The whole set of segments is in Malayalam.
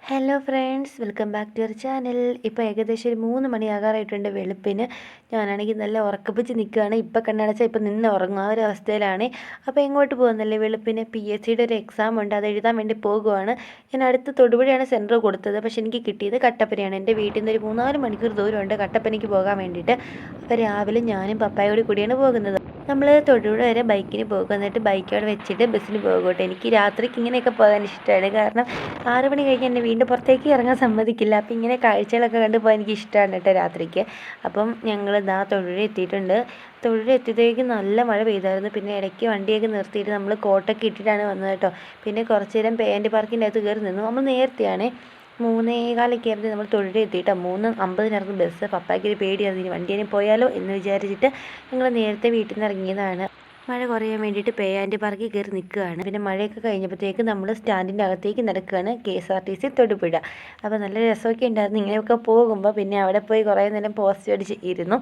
Hello friends, welcome back to your channel. ഇപ്പോൾ ഏകദേശം ഒരു 3 മണിയാകാറായിട്ടുണ്ട് വെളുപ്പിന്. ഞാനാണെങ്കിൽ നല്ല ഉറക്കപ്പിച്ച് നിൽക്കുകയാണ്. ഇപ്പോൾ കണ്ണടച്ചാൽ ഇപ്പോൾ നിന്ന് ഉറങ്ങും, ആ ഒരു അവസ്ഥയിലാണ്. അപ്പോൾ എങ്ങോട്ട് പോകുന്നല്ലേ, വെളുപ്പിന് PSCയുടെ ഒരു എക്സാം ഉണ്ട്, അത് എഴുതാൻ വേണ്ടി പോകുവാണ്. ഞാൻ അടുത്ത് തൊടുപുഴയാണ് സെൻറ്റർ കൊടുത്തത്, പക്ഷേ എനിക്ക് കിട്ടിയത് കട്ടപ്പനയാണ്. എൻ്റെ വീട്ടിൽ നിന്ന് ഒരു 3-4 മണിക്കൂർ ദൂരമുണ്ട് കട്ടപ്പനയ്ക്ക് പോകാൻ വേണ്ടിയിട്ട്. അപ്പോൾ രാവിലെ ഞാനും പപ്പായോട് കൂടിയാണ് പോകുന്നത്. നമ്മൾ തൊടുപുഴ വരെ ബൈക്കിന് പോകും, എന്നിട്ട് ബൈക്ക് അവിടെ വെച്ചിട്ട് ബസ്സിന് പോകും കേട്ടോ. എനിക്ക് രാത്രിക്ക് ഇങ്ങനെയൊക്കെ പോകാൻ ഇഷ്ടമാണ്, കാരണം 6 മണി കഴിഞ്ഞ് എന്നെ വീണ്ടും പുറത്തേക്ക് ഇറങ്ങാൻ സമ്മതിക്കില്ല. അപ്പോൾ ഇങ്ങനെ കാഴ്ചകളൊക്കെ കണ്ടു പോകാൻ എനിക്ക് ഇഷ്ടമാണ് കേട്ടോ രാത്രിക്ക്. അപ്പം ഞങ്ങൾ തൊടുപുഴ എത്തിയിട്ടുണ്ട്. തൊടുപുഴ എത്തിയതേക്ക് നല്ല മഴ പെയ്തായിരുന്നു. പിന്നെ ഇടയ്ക്ക് വണ്ടിയൊക്കെ നിർത്തിയിട്ട് നമ്മൾ കോട്ടൊക്കെ ഇട്ടിട്ടാണ് വന്നത് കേട്ടോ. പിന്നെ കുറച്ച് നേരം പേൻ്റെ പാർക്കിൻ്റെ അകത്ത് കയറി നിന്നു. നമ്മൾ നേരത്തെയാണ് 3:15 ആകുമ്പോൾ നമ്മൾ തൊടുപുഴ എത്തിയിട്ടോ. 3:50 ബസ്. പപ്പായ്ക്കൊരു പേടിയായിരുന്നു, ഇനി വണ്ടിയിൽ പോയാലോ എന്ന് വിചാരിച്ചിട്ട് ഞങ്ങൾ നേരത്തെ വീട്ടിൽ നിന്ന് ഇറങ്ങിയതാണ്. മഴ കുറയാൻ വേണ്ടിയിട്ട് പേയാൻ്റെ പാർക്കിൽ കയറി നിൽക്കുകയാണ്. പിന്നെ മഴയൊക്കെ കഴിഞ്ഞപ്പോഴത്തേക്ക് നമ്മൾ സ്റ്റാൻഡിൻ്റെ അകത്തേക്ക് നടക്കുകയാണ്, KSRTC തൊടുപുഴ. അപ്പോൾ നല്ല രസമൊക്കെ ഉണ്ടായിരുന്നു ഇങ്ങനെയൊക്കെ പോകുമ്പോൾ. പിന്നെ അവിടെ പോയി കുറേ നേരം പോസ്റ്റ് അടിച്ച് ഇരുന്നു.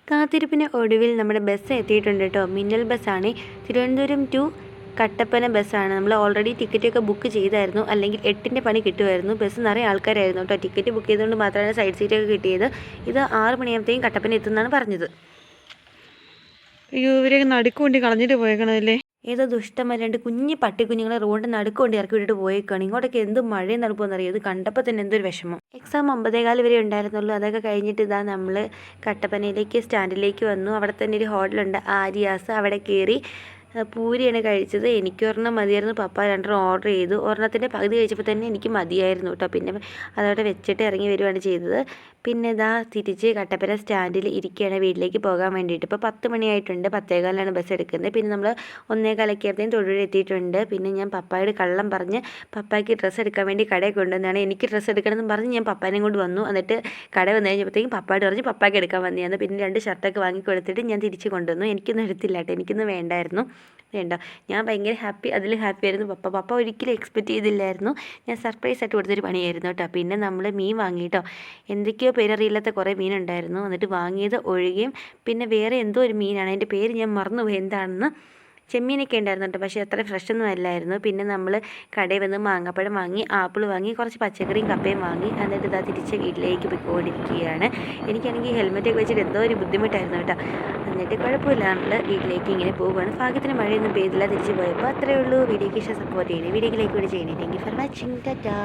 കാത്തിരിപ്പിന് ഒടുവിൽ നമ്മുടെ ബസ് എത്തിയിട്ടുണ്ട് കേട്ടോ. മിന്നൽ ബസ്സാണ്, തിരുവനന്തപുരം ടു കട്ടപ്പന ബസ്സാണ്. നമ്മൾ ഓൾറെഡി ടിക്കറ്റൊക്കെ ബുക്ക് ചെയ്തായിരുന്നു, അല്ലെങ്കിൽ 8ൻ്റെ പണി കിട്ടുമായിരുന്നു. ബസ് നിറയെ ആൾക്കാരായിരുന്നു കേട്ടോ. ടിക്കറ്റ് ബുക്ക് ചെയ്തുകൊണ്ട് മാത്രമാണ് സൈഡ് സീറ്റൊക്കെ കിട്ടിയത്. ഇത് 6 മണിയാകുമ്പോഴത്തേക്കും കട്ടപ്പന എത്തുമെന്നാണ് പറഞ്ഞത്. അയ്യോ, ഇവരെയൊക്കെ നടുക്കുകൊണ്ട് കളഞ്ഞിട്ട് പോയേക്കണതല്ലേ. ഏതോ ദുഷ്ടമല്ലാണ്ട് കുഞ്ഞ് പട്ടിക്കുഞ്ഞുങ്ങളെ റോഡിൽ നടുക്കൊണ്ട് ഇറക്കി വിട്ടിട്ട് പോയേക്കാണ്. ഇങ്ങോട്ടൊക്കെ എന്ത് മഴയും നടക്കുമെന്നറിയാം. ഇത് കണ്ടപ്പോൾ തന്നെ എന്തൊരു വിഷമം. എക്സാം 9:15 വരെ ഉണ്ടായിരുന്നുള്ളൂ. അതൊക്കെ കഴിഞ്ഞിട്ട് നമ്മൾ കട്ടപ്പനയിലേക്ക് സ്റ്റാൻഡിലേക്ക് വന്നു. അവിടെ തന്നെ ഒരു ഹോട്ടലുണ്ട്, ആര്യാസ്. അവിടെ കയറി പൂരിയാണ് കഴിച്ചത്. എനിക്ക് ഒരെണ്ണം മതിയായിരുന്നു, പപ്പ 2 ഓർഡർ ചെയ്തു. ഒരെണ്ണത്തിൻ്റെ പകുതി കഴിച്ചപ്പോൾ തന്നെ എനിക്ക് മതിയായിരുന്നു കേട്ടോ. പിന്നെ അതവിടെ വെച്ചിട്ട് ഇറങ്ങി വരികയാണ് ചെയ്തത്. പിന്നെ തിരിച്ച് കട്ടപ്പന സ്റ്റാൻഡിൽ ഇരിക്കുകയാണ് വീട്ടിലേക്ക് പോകാൻ വേണ്ടിയിട്ട്. ഇപ്പോൾ 10 മണിയായിട്ടുണ്ട്, 10:15 ബസ് എടുക്കുന്നത്. പിന്നെ നമ്മൾ 1:15 തൊടുപുഴ എത്തിയിട്ടുണ്ട്. പിന്നെ ഞാൻ പപ്പായോട് കള്ളം പറഞ്ഞ് പപ്പായ്ക്ക് ഡ്രസ്സ് എടുക്കാൻ വേണ്ടി കടയിൽ കൊണ്ടുവന്നാണ്. എനിക്ക് ഡ്രസ്സ് എടുക്കണമെന്ന് പറഞ്ഞ് ഞാൻ പപ്പാനെ കൊണ്ട് വന്നു. എന്നിട്ട് കട വന്നു കഴിഞ്ഞപ്പോഴത്തേക്കും പപ്പായോട് പറഞ്ഞ് പപ്പായ്ക്ക് എടുക്കാൻ വന്നതാണ്. പിന്നെ 2 ഷർട്ടൊക്കെ വാങ്ങി കൊടുത്തിട്ട് ഞാൻ തിരിച്ച് കൊണ്ടുവന്നു. എനിക്കൊന്നും എടുത്തില്ല കേട്ടോ, എനിക്കൊന്നും വേണ്ടായിരുന്നു. വേണ്ട, ഞാൻ ഭയങ്കര അതിൽ ഹാപ്പി ആയിരുന്നു. പപ്പ ഒരിക്കലും എക്സ്പെക്റ്റ് ചെയ്തില്ലായിരുന്നു. ഞാൻ സർപ്രൈസ് ആയിട്ട് കൊടുത്തൊരു പണിയായിരുന്നു കേട്ടോ. പിന്നെ നമ്മൾ മീൻ വാങ്ങി കേട്ടോ. എന്തൊക്കെയോ പേരറിയില്ലാത്ത കുറേ മീനുണ്ടായിരുന്നു. എന്നിട്ട് വാങ്ങിയത് ഒഴികെയും പിന്നെ വേറെ എന്തോ ഒരു മീനാണ്, അതിൻ്റെ പേര് ഞാൻ മറന്നുപോയി എന്താണെന്ന്. ചെമ്മീനൊക്കെ ഉണ്ടായിരുന്നു കേട്ടോ, പക്ഷേ അത്ര ഫ്രഷൊന്നും അല്ലായിരുന്നു. പിന്നെ നമ്മൾ കടയിൽ വന്ന് മാങ്ങാപ്പഴം വാങ്ങി, ആപ്പിൾ വാങ്ങി, കുറച്ച് പച്ചക്കറിയും കപ്പയും വാങ്ങി. എന്നിട്ട് തിരിച്ച് വീട്ടിലേക്ക് പോയിക്കൊണ്ടിരിക്കുകയാണ്. എനിക്കാണെങ്കിൽ ഹെൽമെറ്റൊക്കെ വെച്ചിട്ട് എന്തോ ഒരു ബുദ്ധിമുട്ടായിരുന്നു കേട്ടോ. എന്നിട്ട് കുഴപ്പമില്ല, നമ്മൾ വീട്ടിലേക്ക് ഇങ്ങനെ പോവുകയാണ്. ഭാഗ്യത്തിന് മഴയൊന്നും പെയ്തില്ല. തിരിച്ച് പോയപ്പോൾ അത്രയേ ഉള്ളൂ. വീഡിയോക്ക് ഇഷ്ടം സപ്പോർട്ട് ചെയ്യണേ, വീഡിയോയിലേക്ക് കൂടി ചെയ്യണേ. Thank you for watching. Tata.